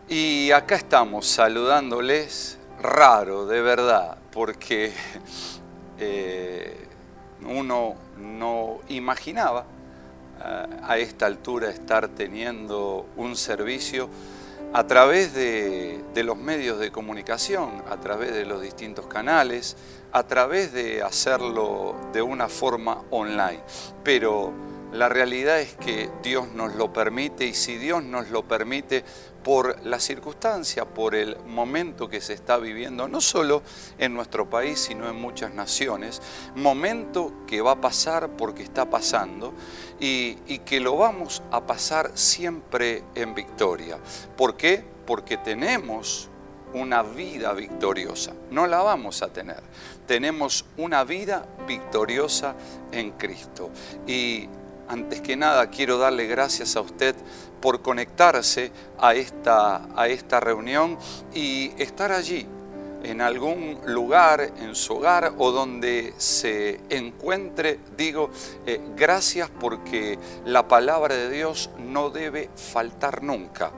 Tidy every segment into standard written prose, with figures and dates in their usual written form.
Y acá estamos saludándoles, raro, de verdad, porque uno no imaginaba a esta altura estar teniendo un servicio a través de los medios de comunicación, a través de los distintos canales, a través de hacerlo de una forma online. Pero la realidad es que Dios nos lo permite, y si Dios nos lo permite por la circunstancia, por el momento que se está viviendo, no solo en nuestro país, sino en muchas naciones, momento que va a pasar porque está pasando y que lo vamos a pasar siempre en victoria. ¿Por qué? Porque tenemos una vida victoriosa, no la vamos a tener. Tenemos una vida victoriosa en Cristo. Y antes que nada quiero darle gracias a usted por conectarse a esta reunión y estar allí, en algún lugar, en su hogar o donde se encuentre. Digo, gracias, porque la palabra de Dios no debe faltar nunca.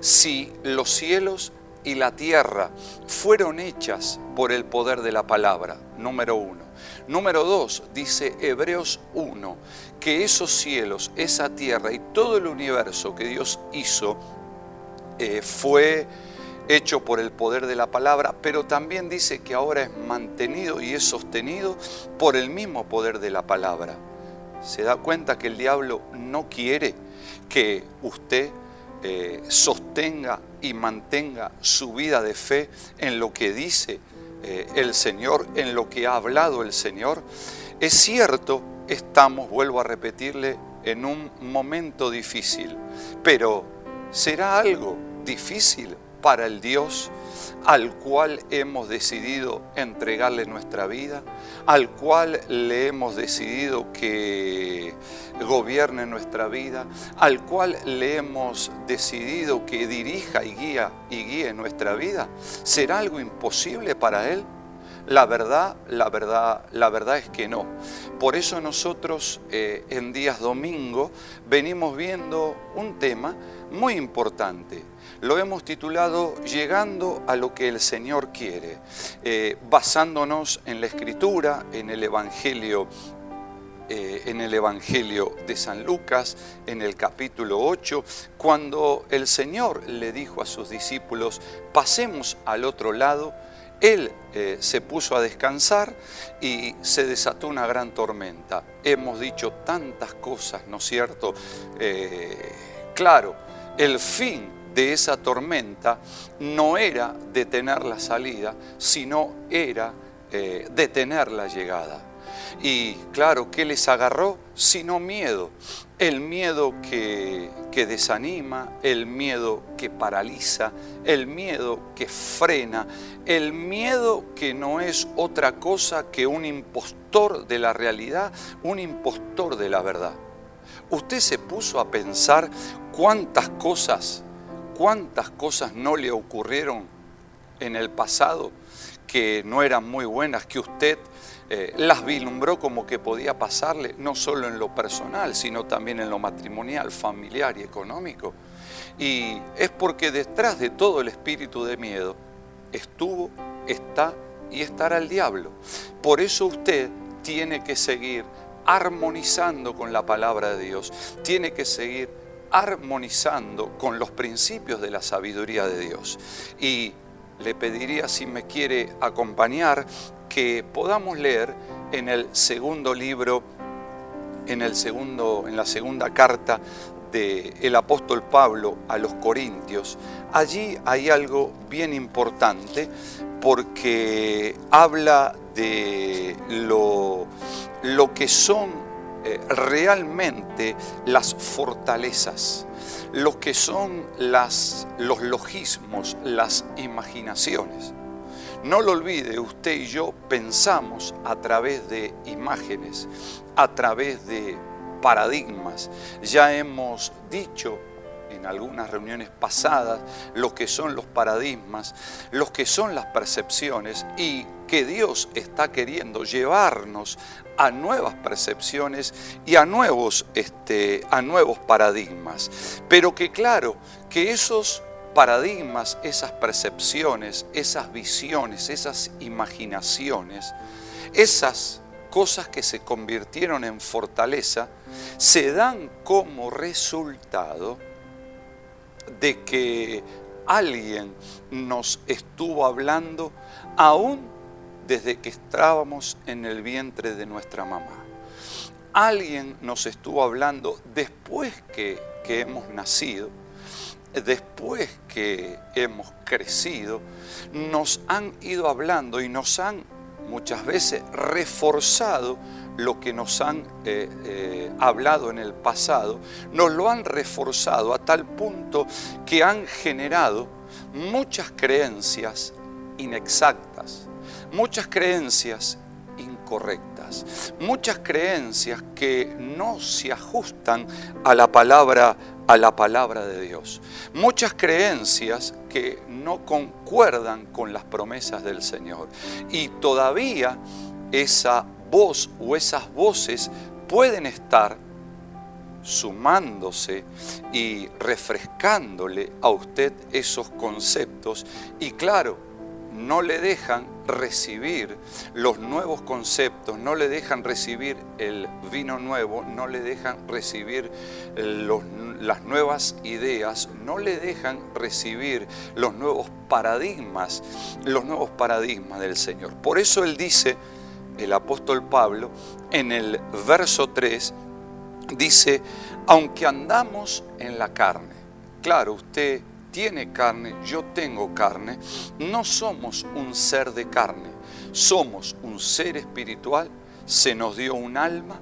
Si los cielos y la tierra fueron hechas por el poder de la palabra, número uno. Número dos, dice Hebreos 1, que esos cielos, esa tierra y todo el universo que Dios hizo fue hecho por el poder de la palabra, pero también dice que ahora es mantenido y es sostenido por el mismo poder de la palabra. ¿Se da cuenta que el diablo no quiere que usted sostenga y mantenga su vida de fe en lo que dice el Señor, en lo que ha hablado el Señor? Es cierto, estamos, vuelvo a repetirle, en un momento difícil, pero ¿será algo difícil para el Dios al cual hemos decidido entregarle nuestra vida, al cual le hemos decidido que gobierne nuestra vida, al cual le hemos decidido que dirija y guíe nuestra vida? ¿Será algo imposible para Él? La verdad es que no. Por eso nosotros en días domingo venimos viendo un tema muy importante. Lo hemos titulado Llegando a lo que el Señor quiere, basándonos en la Escritura, en el Evangelio de San Lucas, en el capítulo 8, cuando el Señor le dijo a sus discípulos: pasemos al otro lado. Él se puso a descansar y se desató una gran tormenta. Hemos dicho tantas cosas, ¿no es cierto? Claro, el fin de esa tormenta no era detener la salida, sino era detener la llegada. Y claro, ¿qué les agarró? Sino miedo. El miedo que desanima, el miedo que paraliza, el miedo que frena, el miedo que no es otra cosa que un impostor de la realidad, un impostor de la verdad. ¿Usted se puso a pensar cuántas cosas no le ocurrieron en el pasado que no eran muy buenas, que usted las vislumbró como que podía pasarle, no solo en lo personal, sino también en lo matrimonial, familiar y económico? Y es porque detrás de todo el espíritu de miedo estuvo, está y estará el diablo. Por eso usted tiene que seguir armonizando con la palabra de Dios, tiene que seguir armonizando con los principios de la sabiduría de Dios. Y le pediría, si me quiere acompañar, que podamos leer en el segundo libro, en la segunda carta del apóstol Pablo a los Corintios. Allí hay algo bien importante, porque habla de lo que son realmente las fortalezas, lo que son los logismos, las imaginaciones. No lo olvide, usted y yo pensamos a través de imágenes, a través de paradigmas. Ya hemos dicho en algunas reuniones pasadas lo que son los paradigmas, lo que son las percepciones, y que Dios está queriendo llevarnos a nuevas percepciones y a nuevos paradigmas. Pero que claro, que esos paradigmas, esas percepciones, esas visiones, esas imaginaciones, esas cosas que se convirtieron en fortaleza, se dan como resultado de que alguien nos estuvo hablando aún desde que estábamos en el vientre de nuestra mamá. Alguien nos estuvo hablando después que hemos nacido, después que hemos crecido, nos han ido hablando y nos han muchas veces reforzado lo que nos han hablado en el pasado, nos lo han reforzado a tal punto que han generado muchas creencias inexactas, muchas creencias incorrectas, muchas creencias que no se ajustan a la palabra de Dios, muchas creencias que no concuerdan con las promesas del Señor. Y todavía esa voz o esas voces pueden estar sumándose y refrescándole a usted esos conceptos, y claro, no le dejan recibir los nuevos conceptos, no le dejan recibir el vino nuevo, no le dejan recibir las nuevas ideas, no le dejan recibir los nuevos paradigmas del Señor. Por eso él dice, el apóstol Pablo, en el verso 3, dice, aunque andamos en la carne. Claro, usted tiene carne, yo tengo carne, no somos un ser de carne, somos un ser espiritual, se nos dio un alma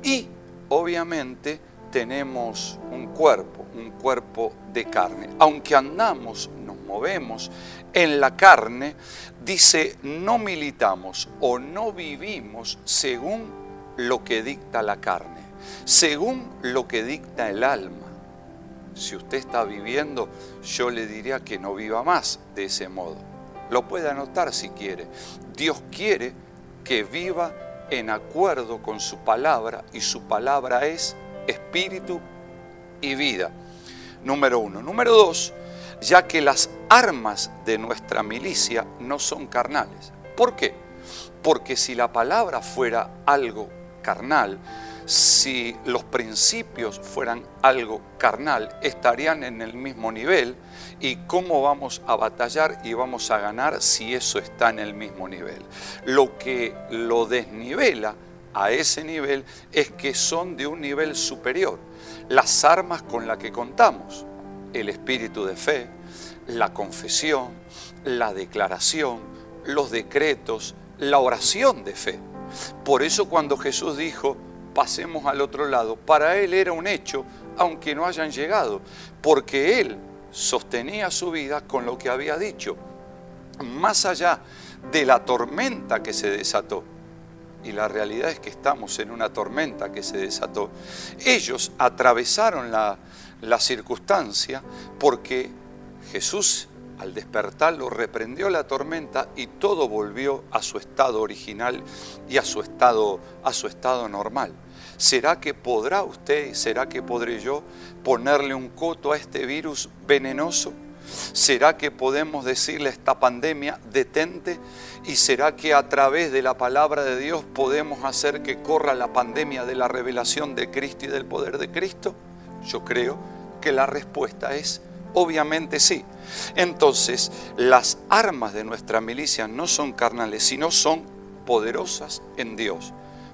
y obviamente tenemos un cuerpo de carne. Aunque andamos, nos movemos en la carne, dice, no militamos o no vivimos según lo que dicta la carne, según lo que dicta el alma. Si usted está viviendo, yo le diría que no viva más de ese modo. Lo puede anotar si quiere. Dios quiere que viva en acuerdo con su palabra, y su palabra es espíritu y vida. Número 1. Número 2, ya que las armas de nuestra milicia no son carnales. ¿Por qué? Porque si la palabra fuera algo carnal, si los principios fueran algo carnal, estarían en el mismo nivel. ¿Y cómo vamos a batallar y vamos a ganar si eso está en el mismo nivel? Lo que lo desnivela a ese nivel es que son de un nivel superior. Las armas con las que contamos, el espíritu de fe, la confesión, la declaración, los decretos, la oración de fe. Por eso cuando Jesús dijo, pasemos al otro lado, para él era un hecho, aunque no hayan llegado, porque él sostenía su vida con lo que había dicho, más allá de la tormenta que se desató. Y la realidad es que estamos en una tormenta que se desató. Ellos atravesaron la circunstancia porque Jesús, al despertarlo, reprendió la tormenta y todo volvió a su estado original y a su estado normal. ¿Será que podrá usted, será que podré yo ponerle un coto a este virus venenoso? ¿Será que podemos decirle a esta pandemia, detente? ¿Y será que a través de la palabra de Dios podemos hacer que corra la pandemia de la revelación de Cristo y del poder de Cristo? Yo creo que la respuesta es obviamente sí. Entonces, las armas de nuestra milicia no son carnales, sino son poderosas en Dios,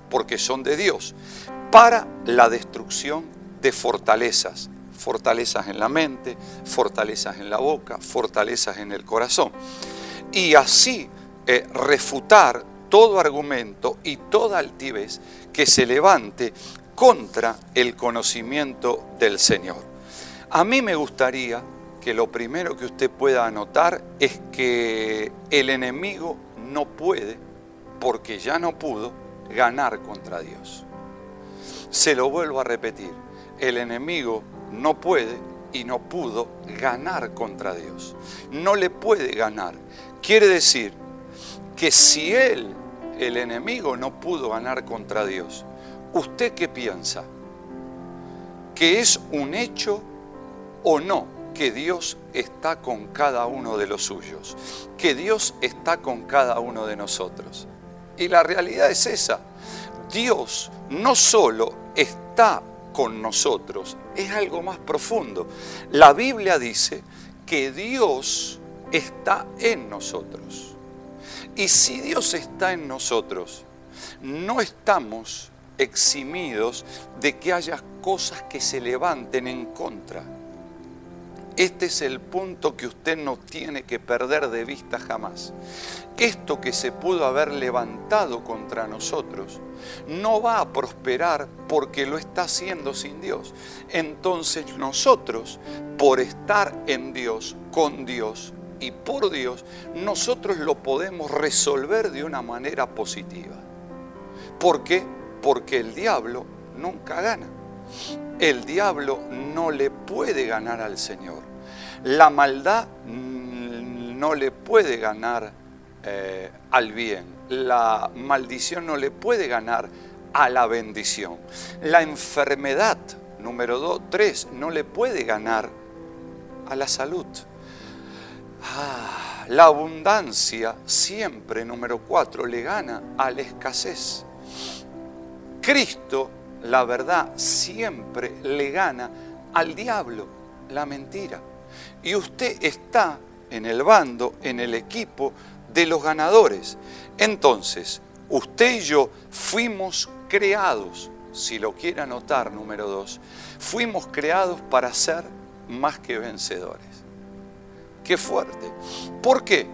porque son de Dios, para la destrucción de fortalezas. Fortalezas en la mente, fortalezas en la boca, fortalezas en el corazón. Y así refutar todo argumento y toda altivez que se levante contra el conocimiento del Señor. A mí me gustaría que lo primero que usted pueda anotar es que el enemigo no puede, porque ya no pudo, ganar contra Dios. Se lo vuelvo a repetir, el enemigo no puede y no pudo ganar contra Dios. No le puede ganar. Quiere decir que si el enemigo no pudo ganar contra Dios, ¿usted qué piensa? ¿Que es un hecho o no que Dios está con cada uno de los suyos, que Dios está con cada uno de nosotros. Y la realidad es esa. Dios no solo está con nosotros, es algo más profundo. La Biblia dice que Dios está en nosotros. Y si Dios está en nosotros, no estamos eximidos de que haya cosas que se levanten en contra. Este es el punto que usted no tiene que perder de vista jamás. Esto que se pudo haber levantado contra nosotros no va a prosperar porque lo está haciendo sin Dios. Entonces nosotros, por estar en Dios, con Dios y por Dios, nosotros lo podemos resolver de una manera positiva. ¿Por qué? Porque el diablo nunca gana. El diablo no le puede ganar al Señor. La maldad no le puede ganar al bien. La maldición no le puede ganar a la bendición. La enfermedad, número 3, no le puede ganar a la salud. La abundancia siempre, número 4, le gana a la escasez. Cristo, la verdad, siempre le gana al diablo, la mentira. Y usted está en el bando, en el equipo de los ganadores. Entonces, usted y yo fuimos creados, si lo quiere anotar, número 2, fuimos creados para ser más que vencedores. ¡Qué fuerte! ¿Por qué?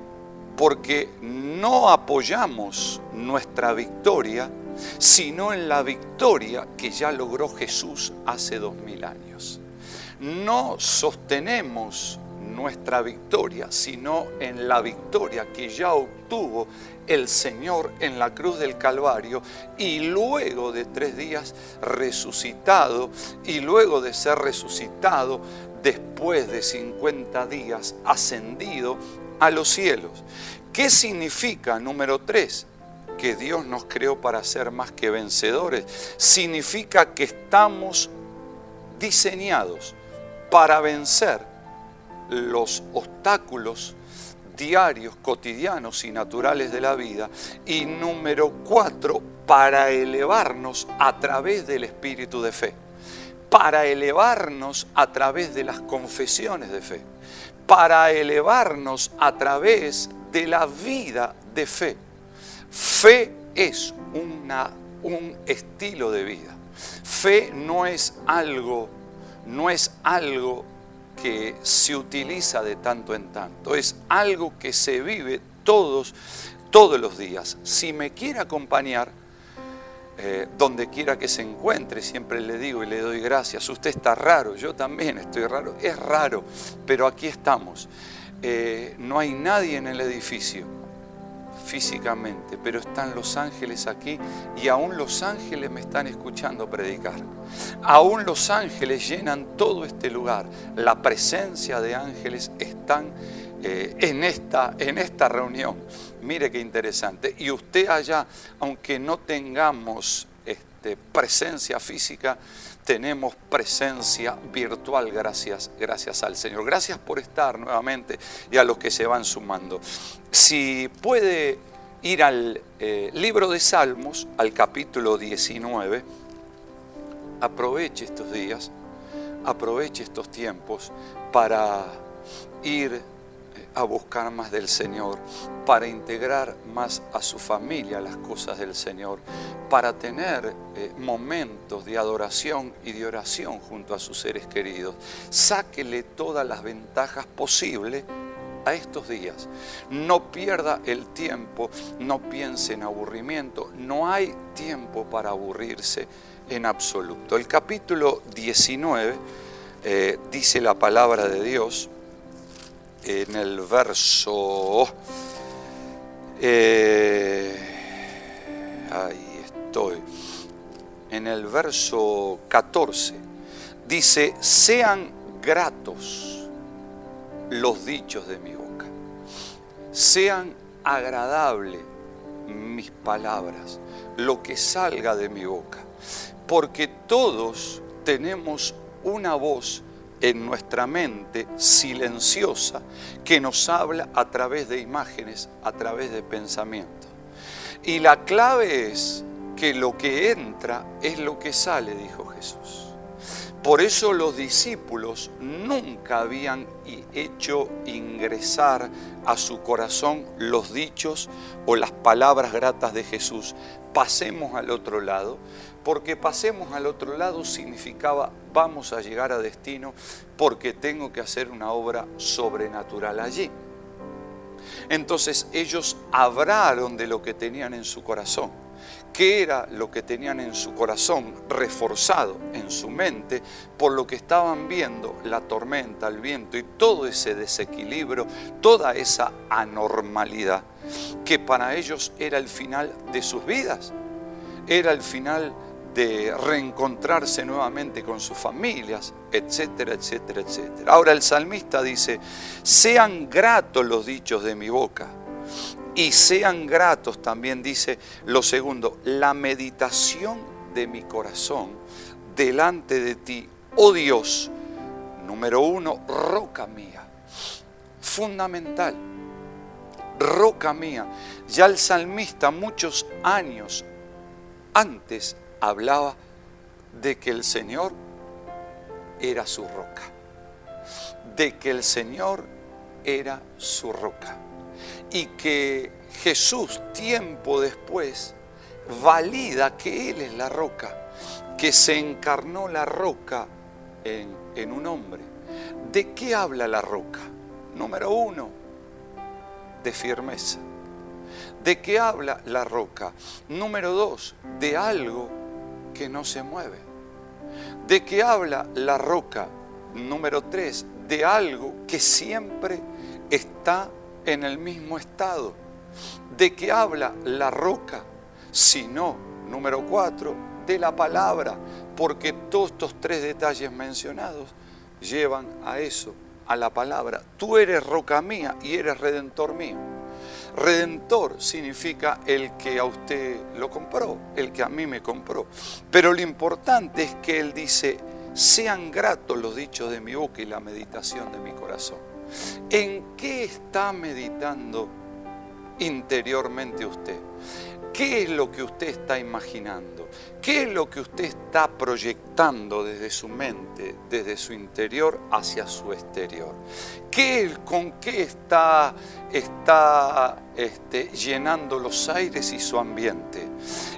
Porque no apoyamos nuestra victoria, sino en la victoria que ya logró Jesús hace 2000 años. No sostenemos nuestra victoria, sino en la victoria que ya obtuvo el Señor en la cruz del Calvario, y luego de 3 días resucitado, y luego de ser resucitado, después de 50 días ascendido a los cielos. ¿Qué significa, número 3? Que Dios nos creó para ser más que vencedores. Significa que estamos diseñados para vencer los obstáculos diarios, cotidianos y naturales de la vida. Y número 4, para elevarnos a través del espíritu de fe, para elevarnos a través de las confesiones de fe, para elevarnos a través de la vida de fe. Fe es un estilo de vida. Fe no es algo que se utiliza de tanto en tanto, es algo que se vive todos los días. Si me quiere acompañar, donde quiera que se encuentre, siempre le digo y le doy gracias. Usted está raro, yo también estoy raro, es raro, pero aquí estamos. No hay nadie en el edificio físicamente, pero están los ángeles aquí, y aún los ángeles me están escuchando predicar. Aún los ángeles llenan todo este lugar. La presencia de ángeles están en esta reunión. Mire qué interesante. Y usted allá, aunque no tengamos presencia física, tenemos presencia virtual, gracias al Señor. Gracias por estar nuevamente, y a los que se van sumando. Si puede ir al libro de Salmos, al capítulo 19, aproveche estos días, aproveche estos tiempos para ir a buscar más del Señor, para integrar más a su familia las cosas del Señor, para tener momentos de adoración y de oración junto a sus seres queridos. Sáquele todas las ventajas posibles a estos días. No pierda el tiempo, no piense en aburrimiento, no hay tiempo para aburrirse en absoluto. El capítulo 19 dice la palabra de Dios en el verso, ahí estoy, en el verso 14, dice: sean gratos los dichos de mi boca, sean agradables mis palabras, lo que salga de mi boca, porque todos tenemos una voz en nuestra mente silenciosa que nos habla a través de imágenes, a través de pensamientos. Y la clave es que lo que entra es lo que sale, dijo Jesús. Por eso los discípulos nunca habían hecho ingresar a su corazón los dichos o las palabras gratas de Jesús. Pasemos al otro lado, porque pasemos al otro lado significaba vamos a llegar a destino porque tengo que hacer una obra sobrenatural allí. Entonces ellos hablaron de lo que tenían en su corazón. ¿Qué era lo que tenían en su corazón, reforzado en su mente por lo que estaban viendo, la tormenta, el viento y todo ese desequilibrio, toda esa anormalidad, que para ellos era el final de sus vidas, era el final de reencontrarse nuevamente con sus familias, etcétera, etcétera, etcétera. Ahora el salmista dice, sean gratos los dichos de mi boca. Y sean gratos, también dice lo segundo, la meditación de mi corazón delante de ti, oh Dios, número uno, roca mía, fundamental, roca mía. Ya el salmista muchos años antes hablaba de que el Señor era su roca, de que el Señor era su roca. Y que Jesús, tiempo después, valida que Él es la roca, que se encarnó la roca en un hombre. ¿De qué habla la roca? Número uno, de firmeza. ¿De qué habla la roca? Número dos, de algo que no se mueve. ¿De qué habla la roca? Número tres, de algo que siempre está en el mismo estado. ¿De qué habla la roca? Sino, número cuatro, de la palabra, porque todos estos tres detalles mencionados llevan a eso, a la palabra. Tú eres roca mía y eres redentor mío. Redentor significa el que a usted lo compró, el que a mí me compró. Pero lo importante es que Él dice, sean gratos los dichos de mi boca y la meditación de mi corazón. ¿En qué está meditando interiormente usted? ¿Qué es lo que usted está imaginando? ¿Qué es lo que usted está proyectando desde su mente, desde su interior hacia su exterior? ¿Con qué está llenando los aires y su ambiente?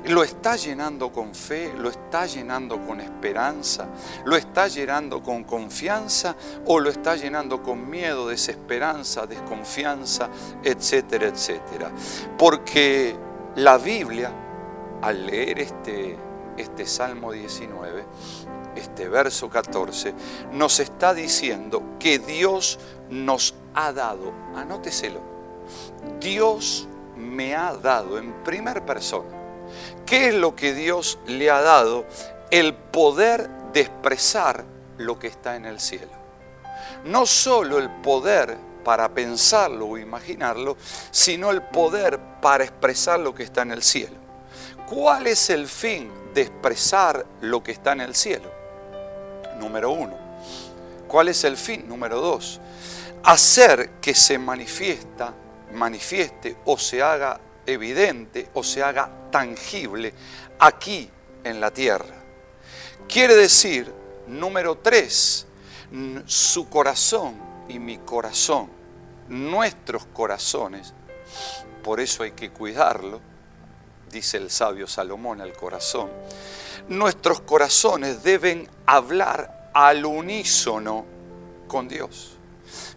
¿Lo está llenando con fe? ¿Lo está llenando con esperanza? ¿Lo está llenando con confianza? ¿O lo está llenando con miedo, desesperanza, desconfianza, etcétera, etcétera? Porque la Biblia, al leer este Salmo 19, este verso 14, nos está diciendo que Dios nos ha dado, anóteselo, Dios me ha dado en primera persona. ¿Qué es lo que Dios le ha dado? El poder de expresar lo que está en el cielo. No solo el poder para pensarlo o imaginarlo, sino el poder para expresar lo que está en el cielo. ¿Cuál es el fin de expresar lo que está en el cielo? Número uno. ¿Cuál es el fin? Número dos. Hacer que se manifieste o se haga evidente o se haga tangible aquí en la tierra. Quiere decir, número tres, su corazón y mi corazón, nuestros corazones, por eso hay que cuidarlo, dice el sabio Salomón al corazón. Nuestros corazones deben hablar al unísono con Dios.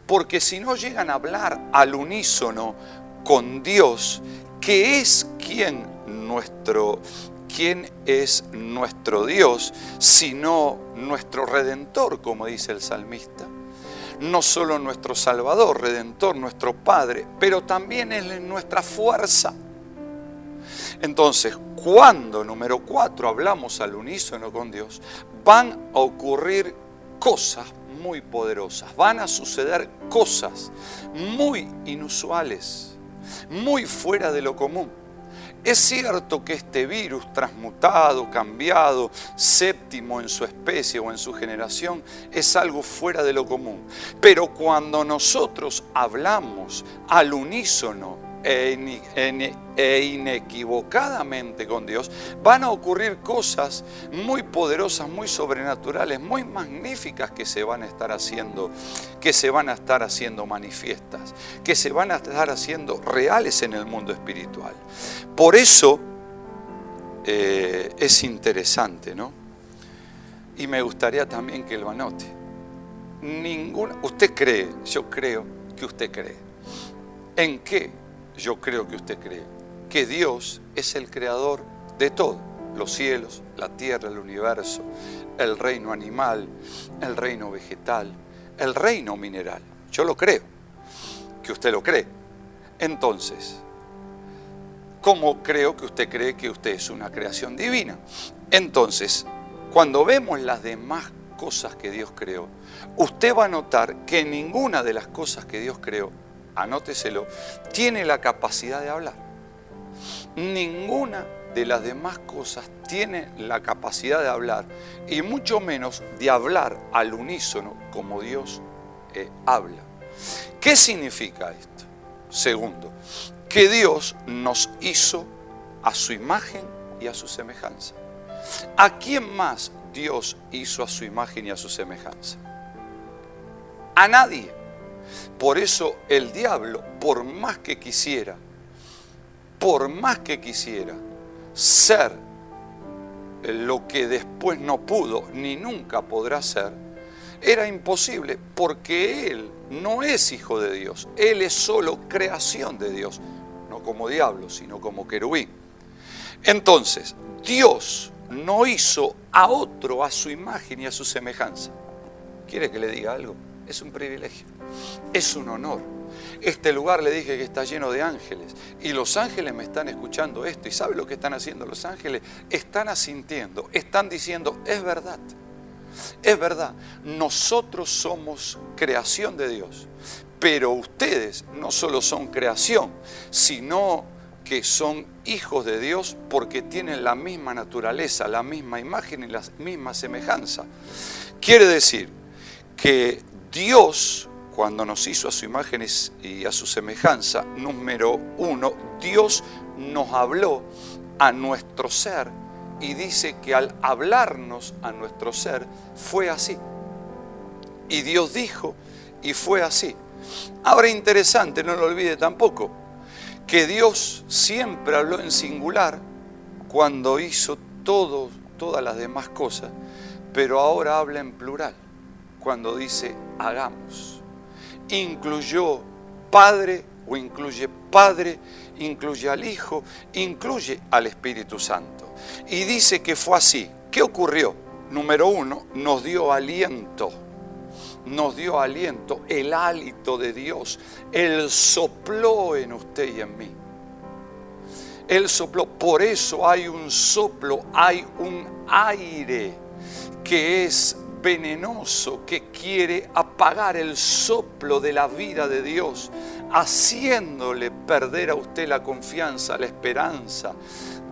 Porque si no llegan a hablar al unísono con Dios, que es quién es nuestro Dios, sino nuestro Redentor, como dice el salmista. No solo nuestro Salvador, Redentor, nuestro Padre, pero también Él es nuestra fuerza. Entonces, cuando, número 4, hablamos al unísono con Dios, van a ocurrir cosas muy poderosas, van a suceder cosas muy inusuales, muy fuera de lo común. Es cierto que este virus transmutado, cambiado, séptimo en su especie o en su generación, es algo fuera de lo común. Pero cuando nosotros hablamos al unísono e inequivocadamente con Dios, van a ocurrir cosas muy poderosas, muy sobrenaturales, muy magníficas que se van a estar haciendo manifiestas, que se van a estar haciendo reales en el mundo espiritual. Por eso es interesante, ¿no? Y me gustaría también que lo anote. Usted cree, yo creo que usted cree. ¿En qué? Yo creo que usted cree que Dios es el creador de todo, los cielos, la tierra, el universo, el reino animal, el reino vegetal, el reino mineral. Yo lo creo, que usted lo cree. Entonces, ¿cómo creo que usted cree que usted es una creación divina? Entonces, cuando vemos las demás cosas que Dios creó, usted va a notar que ninguna de las cosas que Dios creó, anóteselo, tiene la capacidad de hablar. Ninguna de las demás cosas tiene la capacidad de hablar, y mucho menos de hablar al unísono como Dios habla. ¿Qué significa esto? Segundo, que Dios nos hizo a su imagen y a su semejanza. ¿A quién más Dios hizo a su imagen y a su semejanza? A nadie. Por eso el diablo, por más que quisiera ser lo que después no pudo ni nunca podrá ser, era imposible, porque él no es hijo de Dios, él es solo creación de Dios, no como diablo, sino como querubín. Entonces, Dios no hizo a otro a su imagen y a su semejanza. ¿Quiere que le diga algo? Es un privilegio, es un honor. Este lugar, le dije, que está lleno de ángeles, y los ángeles me están escuchando esto. ¿Y sabe lo que están haciendo los ángeles? Están asintiendo, están diciendo, es verdad, es verdad. Nosotros somos creación de Dios, pero ustedes no solo son creación, sino que son hijos de Dios, porque tienen la misma naturaleza, la misma imagen y la misma semejanza. Quiere decir que Dios, cuando nos hizo a su imagen y a su semejanza, número uno, Dios nos habló a nuestro ser, y dice que al hablarnos a nuestro ser fue así. Y Dios dijo y fue así. Ahora, interesante, no lo olvide tampoco, que Dios siempre habló en singular cuando hizo todas las demás cosas, pero ahora habla en plural cuando dice hagamos. Incluyó Padre, o incluye Padre, incluye al Hijo, incluye al Espíritu Santo. Y dice que fue así. ¿Qué ocurrió? Número uno, nos dio aliento. Nos dio aliento, el hálito de Dios. Él sopló en usted y en mí. Él sopló. Por eso hay un soplo, hay un aire que es venenoso, que quiere apagar el soplo de la vida de Dios, haciéndole perder a usted la confianza, la esperanza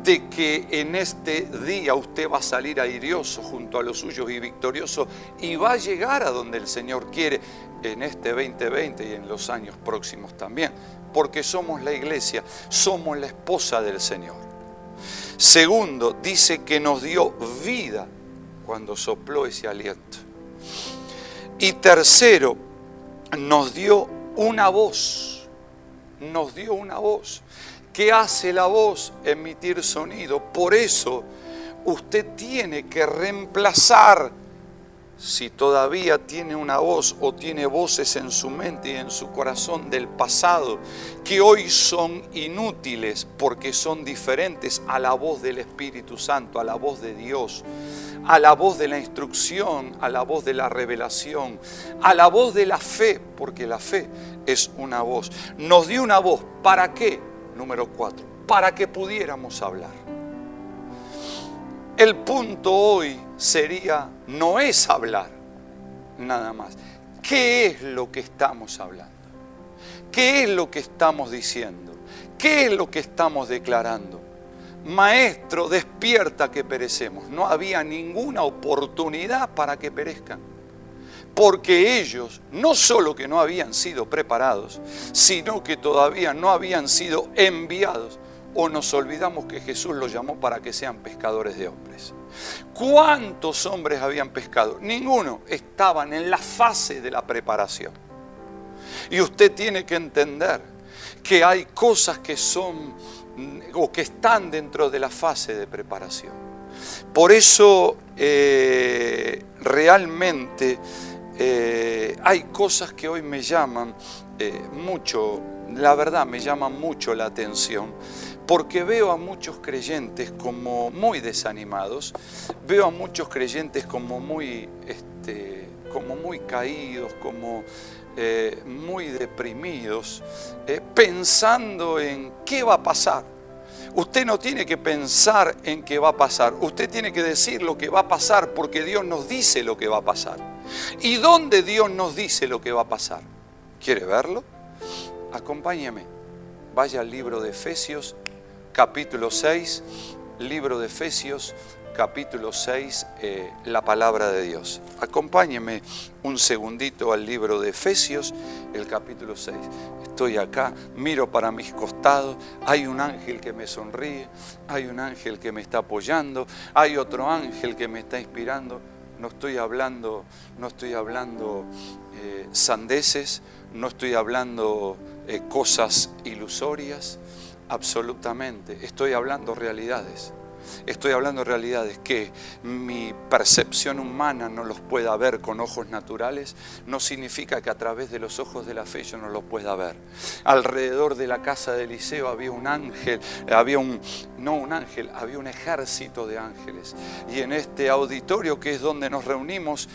de que en este día usted va a salir airioso junto a los suyos y victorioso, y va a llegar a donde el Señor quiere en este 2020 y en los años próximos también, porque somos la iglesia, somos la esposa del Señor. Segundo, dice que nos dio vida cuando sopló ese aliento. Y tercero, nos dio una voz. Nos dio una voz. ¿Qué hace la voz? Emitir sonido. Por eso usted tiene que reemplazar, si todavía tiene una voz o tiene voces en su mente y en su corazón del pasado, que hoy son inútiles porque son diferentes a la voz del Espíritu Santo, a la voz de Dios, a la voz de la instrucción, a la voz de la revelación, a la voz de la fe, porque la fe es una voz. Nos dio una voz. ¿Para qué? Número 4, para que pudiéramos hablar. El punto hoy sería, no es hablar nada más. ¿Qué es lo que estamos hablando? ¿Qué es lo que estamos diciendo? ¿Qué es lo que estamos declarando? Maestro, despierta que perecemos. No había ninguna oportunidad para que perezcan. Porque ellos no solo que no habían sido preparados, sino que todavía no habían sido enviados. O nos olvidamos que Jesús los llamó para que sean pescadores de hombres. ¿Cuántos hombres habían pescado? Ninguno. Estaban en la fase de la preparación. Y usted tiene que entender que hay cosas que son o que están dentro de la fase de preparación. Por eso realmente hay cosas que hoy me llaman mucho, la verdad me llaman mucho la atención, porque veo a muchos creyentes como muy desanimados, veo a muchos creyentes como muy caídos, como muy deprimidos, pensando en qué va a pasar. Usted no tiene que pensar en qué va a pasar, usted tiene que decir lo que va a pasar, porque Dios nos dice lo que va a pasar. ¿Y dónde Dios nos dice lo que va a pasar? ¿Quiere verlo? Acompáñeme, vaya al libro de Efesios, capítulo 6, libro de Efesios, capítulo 6, la palabra de Dios. Acompáñeme un segundito al libro de Efesios, el capítulo 6. Estoy acá, miro para mis costados, hay un ángel que me sonríe, hay un ángel que me está apoyando, hay otro ángel que me está inspirando. No estoy hablando sandeces, no estoy hablando cosas ilusorias, absolutamente. Estoy hablando realidades. Estoy hablando de realidades que mi percepción humana no los pueda ver con ojos naturales, no significa que a través de los ojos de la fe yo no los pueda ver. Alrededor de la casa de Eliseo había un ángel, había un ejército de ángeles. Y en este auditorio, que es donde nos reunimos,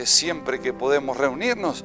siempre que podemos reunirnos,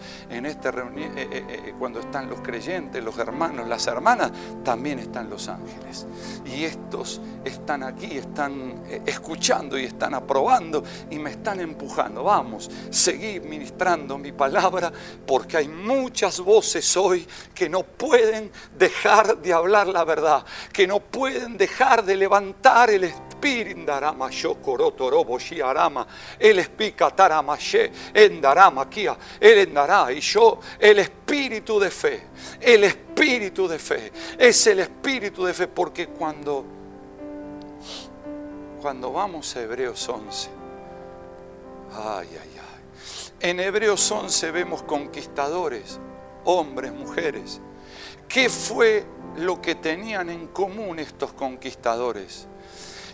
cuando están los creyentes, los hermanos, las hermanas, también están los ángeles. Y estos están aquí, están escuchando y están aprobando y me están empujando. Vamos, seguí ministrando mi palabra, porque hay muchas voces hoy que no pueden dejar de hablar la verdad, que no pueden dejar de levantar el espíritu. Pirindarama Shokorotorobo Shiarama, el Espicataramashe, Endarama Kia, el Endará, y yo, el espíritu de fe, el espíritu de fe, es el espíritu de fe, porque cuando vamos a Hebreos 11, en Hebreos 11 vemos conquistadores, hombres, mujeres. ¿Qué fue lo que tenían en común estos conquistadores?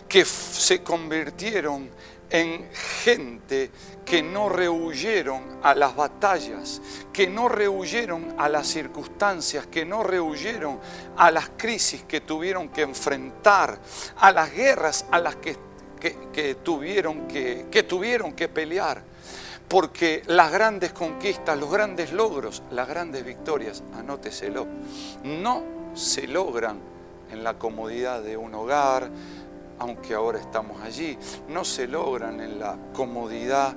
Que se convirtieron en gente que no rehuyeron a las batallas, que no rehuyeron a las circunstancias, que no rehuyeron a las crisis que tuvieron que enfrentar, a las guerras a las que tuvieron que pelear. Porque las grandes conquistas, los grandes logros, las grandes victorias, anóteselo, no se logran en la comodidad de un hogar, aunque ahora estamos allí, no se logran en la comodidad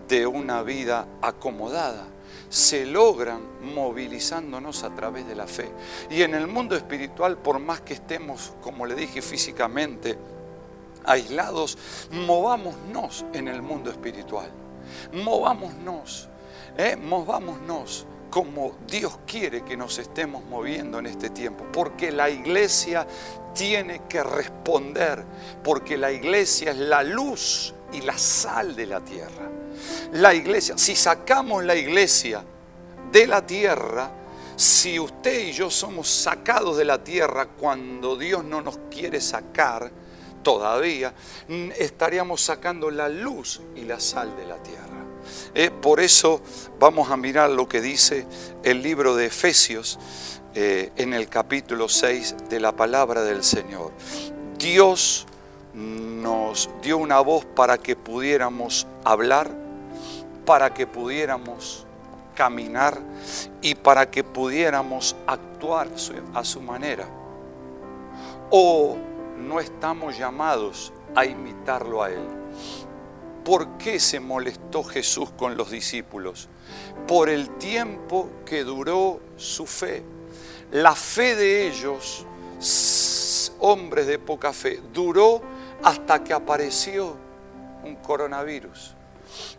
de una vida acomodada, se logran movilizándonos a través de la fe. Y en el mundo espiritual, por más que estemos, como le dije, físicamente aislados, movámonos en el mundo espiritual, movámonos como Dios quiere que nos estemos moviendo en este tiempo, porque la iglesia tiene que responder, porque la iglesia es la luz y la sal de la tierra. La iglesia, si sacamos la iglesia de la tierra, si usted y yo somos sacados de la tierra cuando Dios no nos quiere sacar todavía, estaríamos sacando la luz y la sal de la tierra. Por eso vamos a mirar lo que dice el libro de Efesios en el capítulo 6 de la palabra del Señor. Dios nos dio una voz para que pudiéramos hablar, para que pudiéramos caminar y para que pudiéramos actuar a su manera. ¿O no estamos llamados a imitarlo a Él? ¿Por qué se molestó Jesús con los discípulos? Por el tiempo que duró su fe. La fe de ellos hombres de poca fe. Duró hasta que apareció un coronavirus,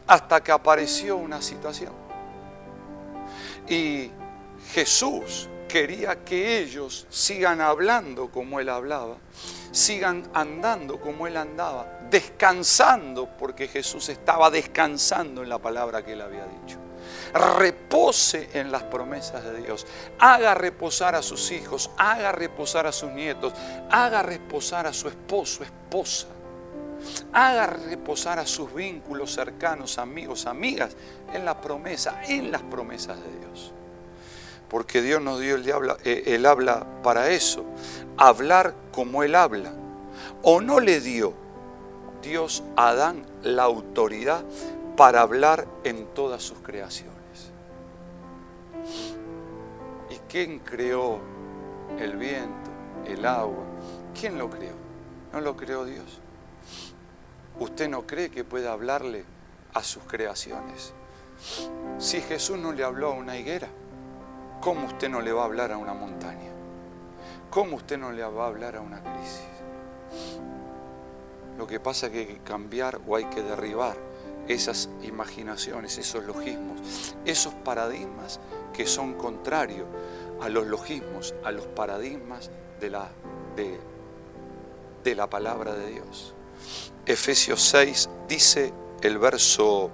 hasta que apareció una situación. Y Jesús quería que ellos sigan hablando como Él hablaba, sigan andando como Él andaba, descansando, porque Jesús estaba descansando en la palabra que Él había dicho. Repose en las promesas de Dios, haga reposar a sus hijos, haga reposar a sus nietos, haga reposar a su esposo, esposa, haga reposar a sus vínculos cercanos, amigos, amigas, en la promesa, en las promesas de Dios. Porque Dios nos dio el habla para eso, hablar como Él habla. ¿O no le dio Dios a Adán la autoridad para hablar en todas sus creaciones? ¿Y quién creó el viento, el agua? ¿Quién lo creó? ¿No lo creó Dios? ¿Usted no cree que pueda hablarle a sus creaciones? Si Jesús no le habló a una higuera, ¿cómo usted no le va a hablar a una montaña? ¿Cómo usted no le va a hablar a una crisis? Lo que pasa es que hay que cambiar o hay que derribar esas imaginaciones, esos logismos, esos paradigmas que son contrarios a los logismos, a los paradigmas de la palabra de Dios. Efesios 6 dice el verso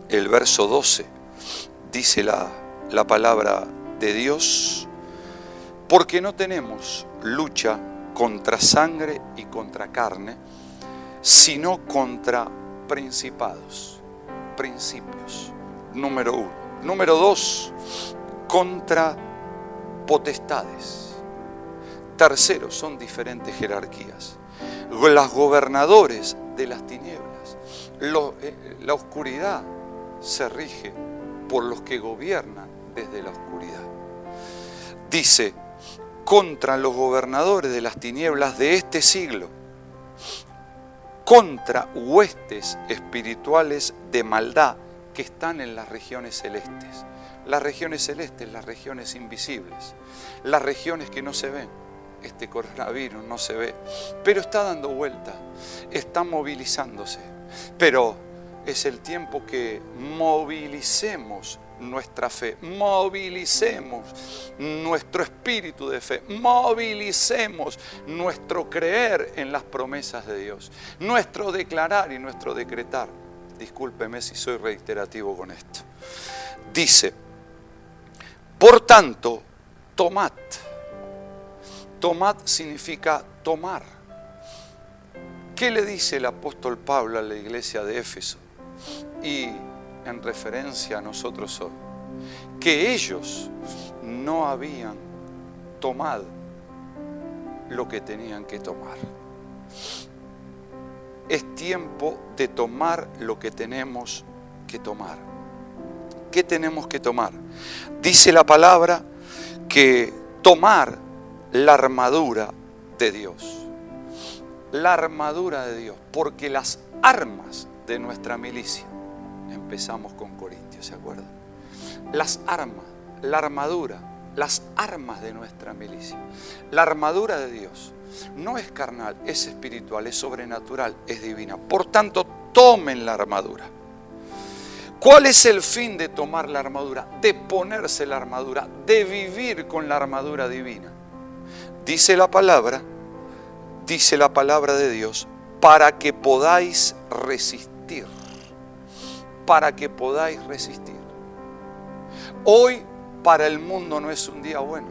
12, dice la palabra de Dios: porque no tenemos lucha contra sangre y contra carne, sino contra principados, principios, número 1. Número 2, contra potestades. Tercero, son diferentes jerarquías. Los gobernadores de las tinieblas. La oscuridad se rige por los que gobiernan desde la oscuridad. Dice, contra los gobernadores de las tinieblas de este siglo, contra huestes espirituales de maldad que están en las regiones celestes. Las regiones celestes, las regiones invisibles, las regiones que no se ven. Este coronavirus no se ve, pero está dando vuelta, está movilizándose. Pero es el tiempo que movilicemos nuestra fe, movilicemos nuestro espíritu de fe, movilicemos nuestro creer en las promesas de Dios, nuestro declarar y nuestro decretar. Discúlpeme si soy reiterativo con esto. Dice, por tanto, tomad. Tomad significa tomar. ¿Qué le dice el apóstol Pablo a la iglesia de Éfeso? Y en referencia a nosotros hoy, que ellos no habían tomado lo que tenían que tomar. Es tiempo de tomar lo que tenemos que tomar. ¿Qué tenemos que tomar? Dice la palabra que tomar la armadura de Dios. La armadura de Dios, porque las armas de nuestra milicia, empezamos con Corintios, ¿se acuerdan? Las armas, la armadura, las armas de nuestra milicia. La armadura de Dios no es carnal, es espiritual, es sobrenatural, es divina. Por tanto, tomen la armadura. ¿Cuál es el fin de tomar la armadura? De ponerse la armadura, de vivir con la armadura divina. Dice la palabra de Dios, para que podáis resistir. Para que podáis resistir. Hoy para el mundo no es un día bueno.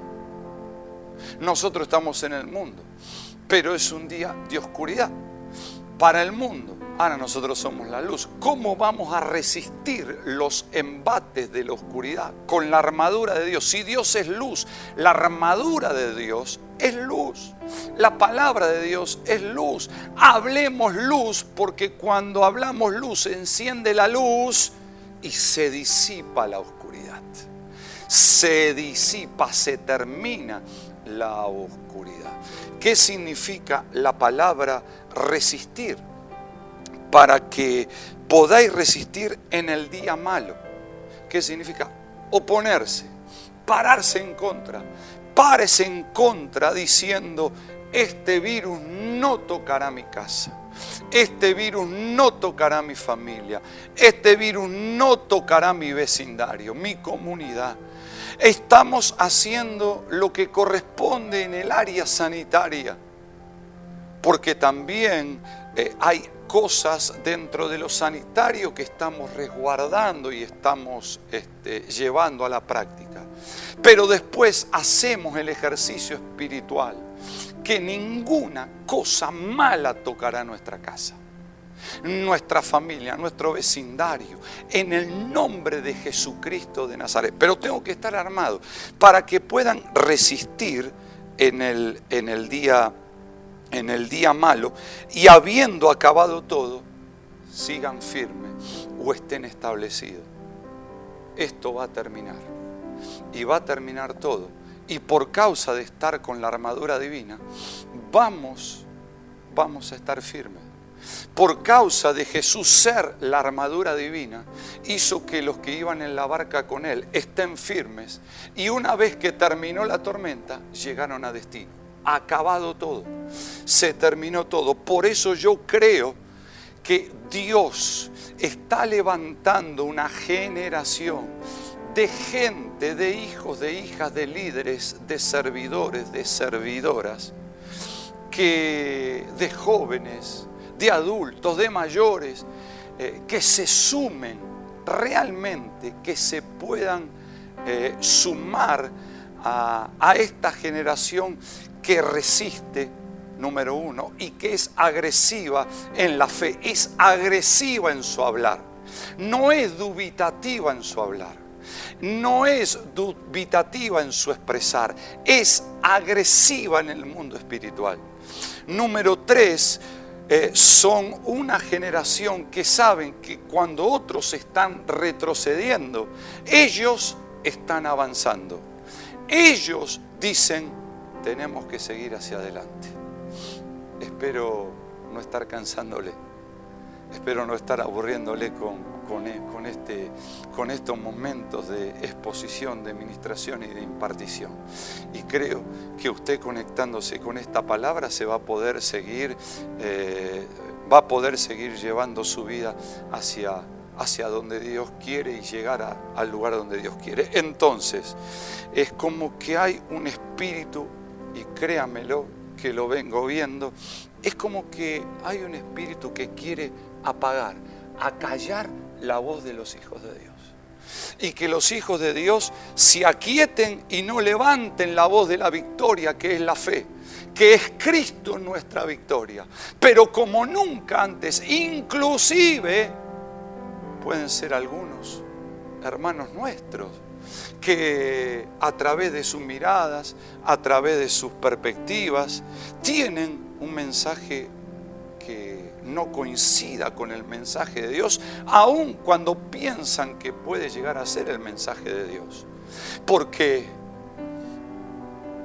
Nosotros estamos en el mundo, pero es un día de oscuridad para el mundo. Ahora nosotros somos la luz. ¿Cómo vamos a resistir los embates de la oscuridad? Con la armadura de Dios. Si Dios es luz, la armadura de Dios es luz. La palabra de Dios es luz. Hablemos luz, porque cuando hablamos luz se enciende la luz y se disipa la oscuridad. Se disipa, se termina la oscuridad. ¿Qué significa la palabra resistir? Para que podáis resistir en el día malo. ¿Qué significa? Oponerse, pararse en contra, pares en contra diciendo: este virus no tocará mi casa, este virus no tocará mi familia, este virus no tocará mi vecindario, mi comunidad. Estamos haciendo lo que corresponde en el área sanitaria, porque también hay cosas dentro de lo sanitario que estamos resguardando y estamos llevando a la práctica. Pero después hacemos el ejercicio espiritual, que ninguna cosa mala tocará nuestra casa, nuestra familia, nuestro vecindario, en el nombre de Jesucristo de Nazaret. Pero tengo que estar armado para que puedan resistir en el día malo, y habiendo acabado todo, sigan firmes o estén establecidos. Esto va a terminar, y va a terminar todo. Y por causa de estar con la armadura divina, vamos a estar firmes. Por causa de Jesús ser la armadura divina, hizo que los que iban en la barca con Él estén firmes. Y una vez que terminó la tormenta, llegaron a destino. Acabado todo, se terminó todo. Por eso yo creo que Dios está levantando una generación de gente, de hijos, de hijas, de líderes, de servidores, de servidoras, de jóvenes, de adultos, de mayores, que se sumen realmente, que se puedan sumar a esta generación que resiste, número uno, y que es agresiva en la fe, es agresiva en su hablar, no es dubitativa en su hablar, no es dubitativa en su expresar, es agresiva en el mundo espiritual. Número tres, son una generación que saben que cuando otros están retrocediendo, ellos están avanzando. Ellos dicen: tenemos que seguir hacia adelante. Espero no estar cansándole, espero no estar aburriéndole con estos momentos de exposición, de ministración y de impartición. Y creo que usted, conectándose con esta palabra, se va a poder seguir llevando su vida hacia donde Dios quiere y llegar al lugar donde Dios quiere. Entonces, es como que hay un espíritu, y créamelo que lo vengo viendo, es como que hay un espíritu que quiere apagar, acallar la voz de los hijos de Dios. Y que los hijos de Dios se aquieten y no levanten la voz de la victoria, que es la fe, que es Cristo nuestra victoria. Pero como nunca antes, inclusive pueden ser algunos hermanos nuestros que a través de sus miradas, a través de sus perspectivas, tienen un mensaje que no coincida con el mensaje de Dios, aun cuando piensan que puede llegar a ser el mensaje de Dios. Porque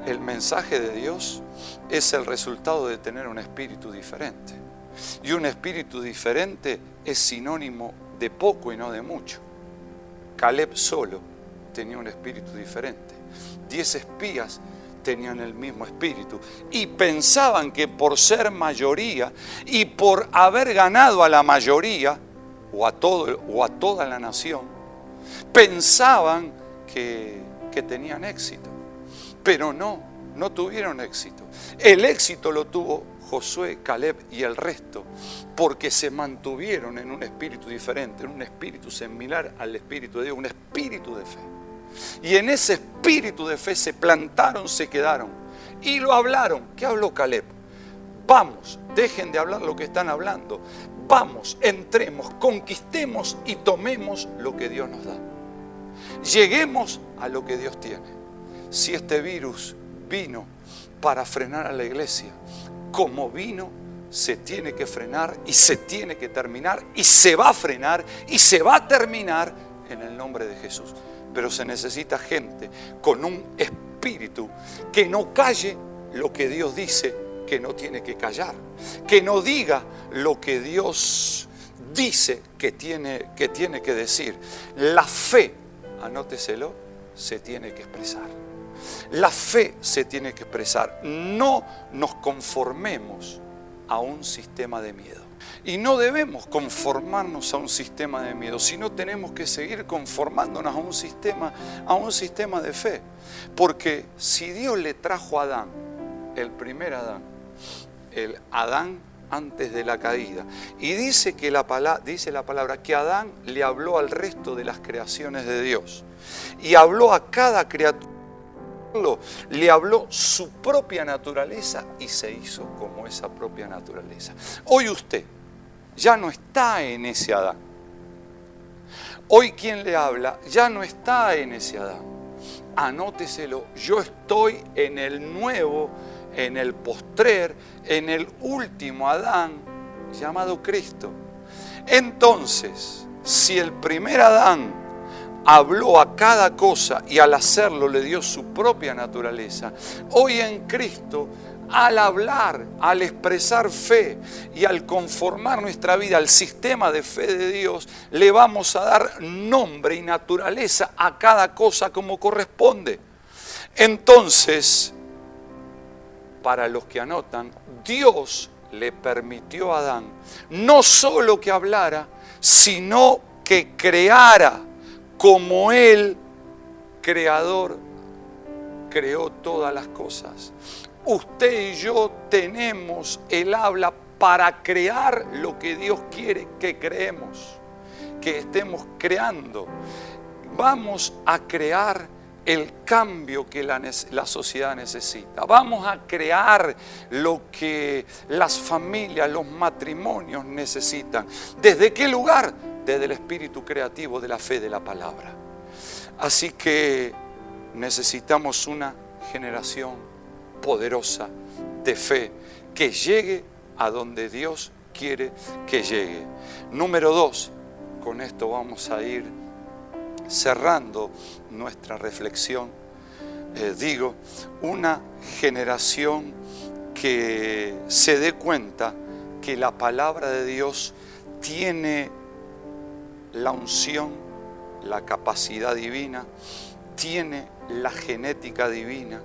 el mensaje de Dios es el resultado de tener un espíritu diferente. Y un espíritu diferente es sinónimo de poco y no de mucho. Caleb solo tenía un espíritu diferente. 10 espías tenían el mismo espíritu y pensaban que por ser mayoría y por haber ganado a la mayoría o a toda la nación, pensaban que tenían éxito. Pero no tuvieron éxito. El éxito lo tuvo Josué, Caleb y el resto, porque se mantuvieron en un espíritu diferente, en un espíritu similar al espíritu de Dios, un espíritu de fe. Y en ese espíritu de fe se plantaron, se quedaron y lo hablaron. ¿Qué habló Caleb? Vamos, dejen de hablar lo que están hablando. Vamos, entremos, conquistemos y tomemos lo que Dios nos da. Lleguemos a lo que Dios tiene. Si este virus vino para frenar a la iglesia, como vino, se tiene que frenar y se tiene que terminar y se va a frenar y se va a terminar en el nombre de Jesús. Pero se necesita gente con un espíritu que no calle lo que Dios dice que no tiene que callar, que no diga lo que Dios dice que tiene que decir. La fe, anóteselo, se tiene que expresar. La fe se tiene que expresar. No nos conformemos a un sistema de miedo. Y no debemos conformarnos a un sistema de miedo, sino tenemos que seguir conformándonos a un sistema de fe. Porque si Dios le trajo a Adán, el primer Adán, el Adán antes de la caída, y dice la palabra que Adán le habló al resto de las creaciones de Dios, y habló a cada criatura, le habló su propia naturaleza y se hizo como esa propia naturaleza. Hoy usted ya no está en ese Adán. Hoy quien le habla ya no está en ese Adán. Anóteselo, yo estoy en el nuevo, en el postrer, en el último Adán llamado Cristo. Entonces, si el primer Adán habló a cada cosa y al hacerlo le dio su propia naturaleza, hoy en Cristo, al hablar, al expresar fe y al conformar nuestra vida al sistema de fe de Dios, le vamos a dar nombre y naturaleza a cada cosa como corresponde. Entonces, para los que anotan, Dios le permitió a Adán no solo que hablara, sino que creara como Él, creador, creó todas las cosas. Usted y yo tenemos el habla para crear lo que Dios quiere que creemos, que estemos creando. Vamos a crear el cambio que la sociedad necesita. Vamos a crear lo que las familias, los matrimonios necesitan. ¿Desde qué lugar? Desde el espíritu creativo de la fe de la palabra. Así que necesitamos una generación poderosa de fe que llegue a donde Dios quiere que llegue. Número 2, con esto vamos a ir cerrando nuestra reflexión. Una generación que se dé cuenta que la palabra de Dios tiene la unción, la capacidad divina, tiene la genética divina,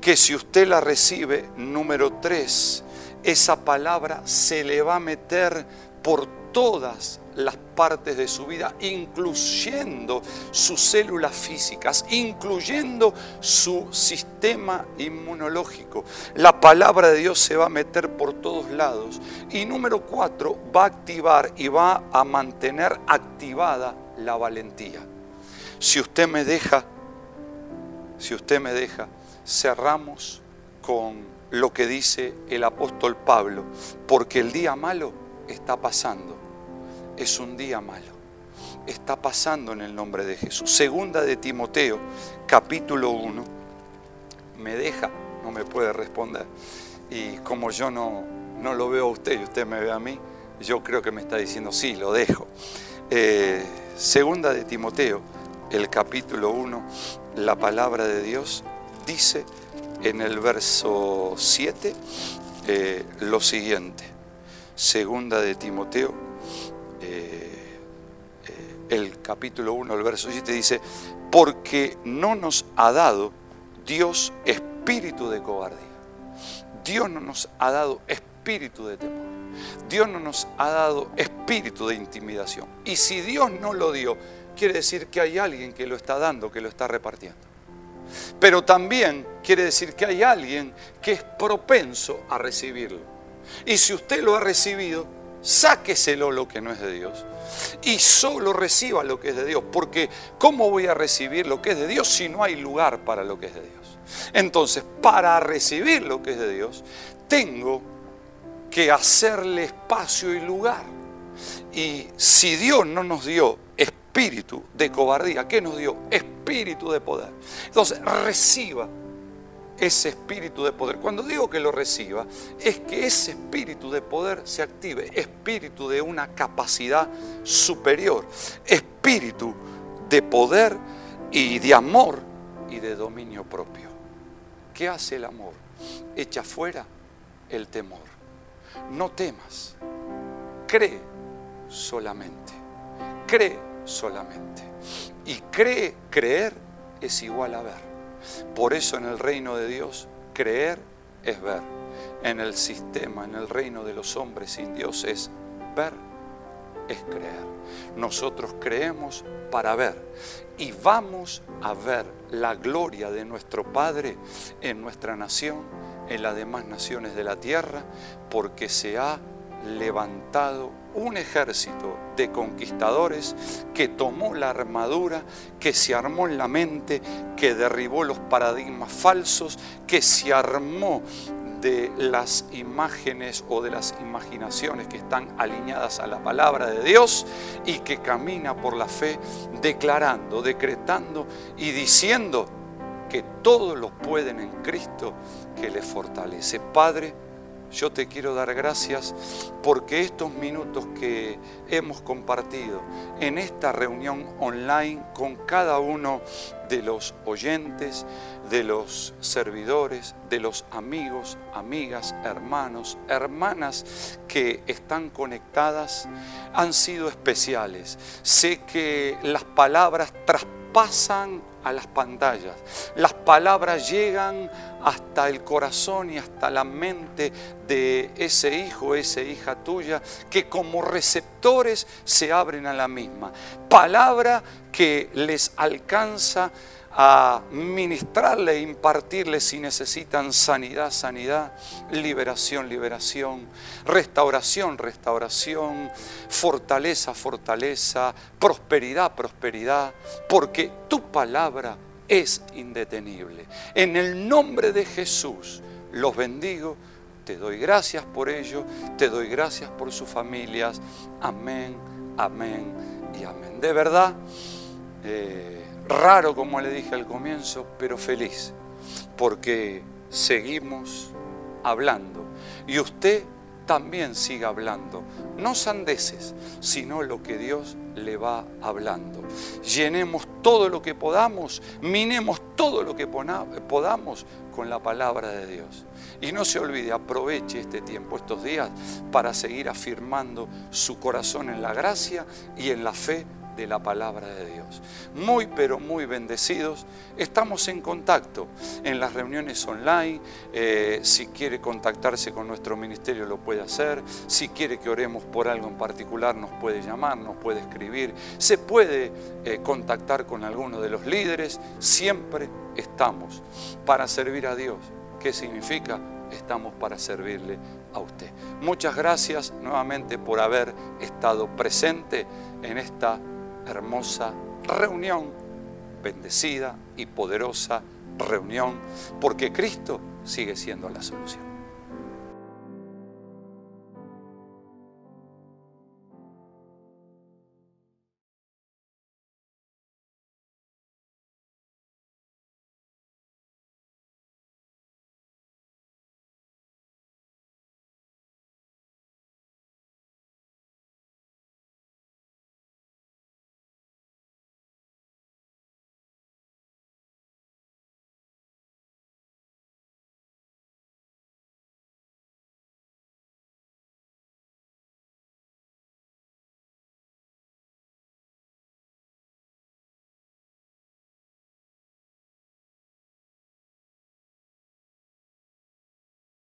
que si usted la recibe, número 3, esa palabra se le va a meter por todas las partes de su vida, incluyendo sus células físicas, incluyendo su sistema inmunológico. La palabra de Dios se va a meter por todos lados. Y número 4, va a activar y va a mantener activada la valentía. Si usted me deja, cerramos con lo que dice el apóstol Pablo, porque el día malo está pasando. Es un día malo. Está pasando en el nombre de Jesús. Segunda de Timoteo, capítulo 1. Me deja, no me puede responder. Y como yo no lo veo a usted y usted me ve a mí, yo creo que me está diciendo, sí, lo dejo. Segunda de Timoteo, el capítulo 1, la palabra de Dios dice en el verso 7 lo siguiente. Segunda de Timoteo, el capítulo 1, el verso 7 dice: porque no nos ha dado Dios espíritu de cobardía. Dios no nos ha dado espíritu de temor. Dios no nos ha dado espíritu de intimidación. Y si Dios no lo dio, quiere decir que hay alguien que lo está dando, que lo está repartiendo. Pero también quiere decir que hay alguien que es propenso a recibirlo. Y si usted lo ha recibido, sáqueselo lo que no es de Dios y solo reciba lo que es de Dios. Porque ¿cómo voy a recibir lo que es de Dios si no hay lugar para lo que es de Dios? Entonces, para recibir lo que es de Dios, tengo que hacerle espacio y lugar. Y si Dios no nos dio espíritu de cobardía, ¿qué nos dio? Espíritu de poder. Entonces, reciba ese espíritu de poder. Cuando digo que lo reciba, es que ese espíritu de poder se active, espíritu de una capacidad superior, espíritu de poder y de amor y de dominio propio. ¿Qué hace el amor? Echa fuera el temor. No temas, cree solamente, cree solamente. Y creer es igual a ver. Por eso en el reino de Dios, creer es ver. En el sistema, en el reino de los hombres sin Dios, es ver, es creer. Nosotros creemos para ver y vamos a ver la gloria de nuestro Padre en nuestra nación, en las demás naciones de la tierra, porque se ha levantado un ejército de conquistadores que tomó la armadura, que se armó en la mente, que derribó los paradigmas falsos, que se armó de las imágenes o de las imaginaciones que están alineadas a la palabra de Dios y que camina por la fe declarando, decretando y diciendo que todos lo pueden en Cristo que les fortalece. Padre, yo te quiero dar gracias porque estos minutos que hemos compartido en esta reunión online con cada uno de los oyentes, de los servidores, de los amigos, amigas, hermanos, hermanas que están conectadas, han sido especiales. Sé que las palabras traspasan a las pantallas. Las palabras llegan hasta el corazón y hasta la mente de ese hijo, esa hija tuya, que como receptores se abren a la misma. Palabra que les alcanza a ministrarle e impartirle si necesitan sanidad, sanidad, liberación, liberación, restauración, restauración, fortaleza, fortaleza, prosperidad, prosperidad, porque tu palabra es indetenible. En el nombre de Jesús los bendigo, te doy gracias por ello, te doy gracias por sus familias. Amén, amén y amén. De verdad, raro como le dije al comienzo, pero feliz, porque seguimos hablando y usted también siga hablando, no sandeces, sino lo que Dios le va hablando. Llenemos todo lo que podamos, minemos todo lo que podamos con la palabra de Dios. Y no se olvide, aproveche este tiempo, estos días, para seguir afirmando su corazón en la gracia y en la fe de la palabra de Dios. Muy pero muy bendecidos. Estamos en contacto en las reuniones online. Si quiere contactarse con nuestro ministerio lo puede hacer. Si quiere que oremos por algo en particular nos puede llamar, nos puede escribir. Se puede contactar con alguno de los líderes. Siempre estamos para servir a Dios. ¿Qué significa? Estamos para servirle a usted. Muchas gracias nuevamente por haber estado presente en esta hermosa reunión, bendecida y poderosa reunión, porque Cristo sigue siendo la solución.